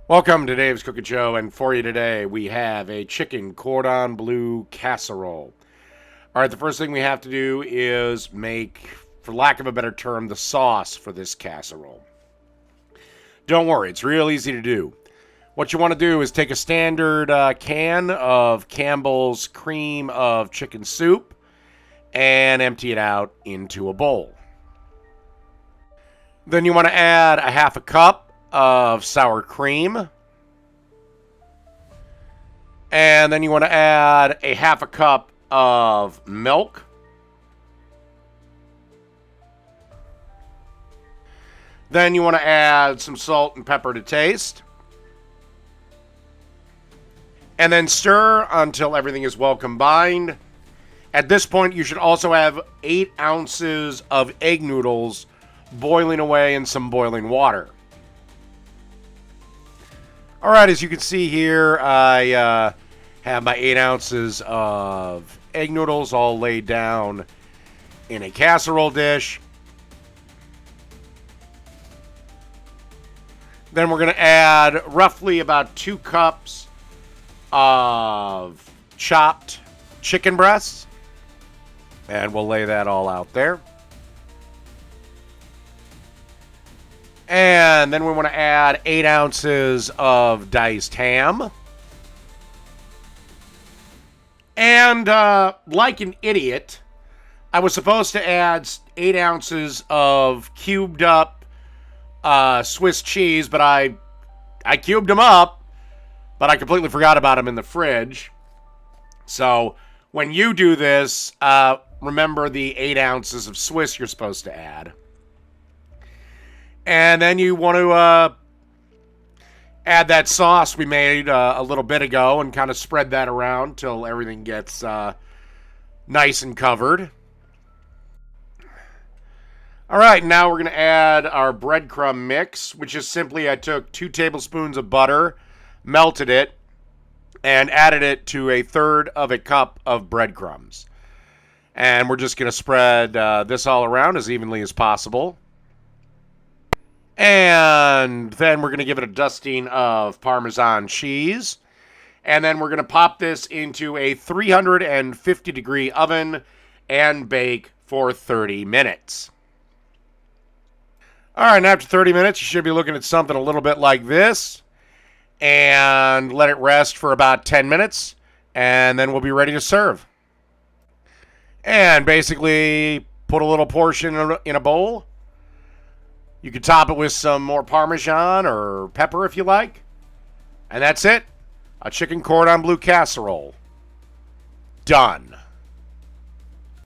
Welcome to Dave's Cooking Show, and for you today we have a chicken cordon bleu casserole. All right, the first thing we have to do is make, for lack of a better term, the sauce for this casserole. Don't worry, it's real easy to do. What you want to do is take a standard can of Campbell's cream of chicken soup and empty it out into a bowl. Then you want to add a half a cup of sour cream. And then you want to add a half a cup of milk. Then you want to add some salt and pepper to taste. And then stir until everything is well combined. At this point, you should also have 8 ounces of egg noodles boiling away in some boiling water. All right, as you can see here, I have my 8 ounces of egg noodles all laid down in a casserole dish. Then we're going to add roughly about 2 cups of chopped chicken breasts. And we'll lay that all out there. And then we want to add 8 ounces of diced ham. And like an idiot, I was supposed to add 8 ounces of cubed up Swiss cheese, but I cubed them up, but I completely forgot about them in the fridge. So when you do this, remember the 8 ounces of Swiss you're supposed to add. And then you want to add that sauce we made a little bit ago and kind of spread that around till everything gets nice and covered. All right, now we're going to add our breadcrumb mix, which is simply I took 2 tablespoons of butter, melted it, and added it to 1/3 of a cup of breadcrumbs. And we're just going to spread this all around as evenly as possible. And then we're going to give it a dusting of Parmesan cheese. And then we're going to pop this into a 350-degree oven and bake for 30 minutes. All right, and after 30 minutes, you should be looking at something a little bit like this. And let it rest for about 10 minutes. And then we'll be ready to serve. And basically, put a little portion in a bowl. You can top it with some more Parmesan or pepper if you like. And that's it. A chicken cordon bleu casserole. Done.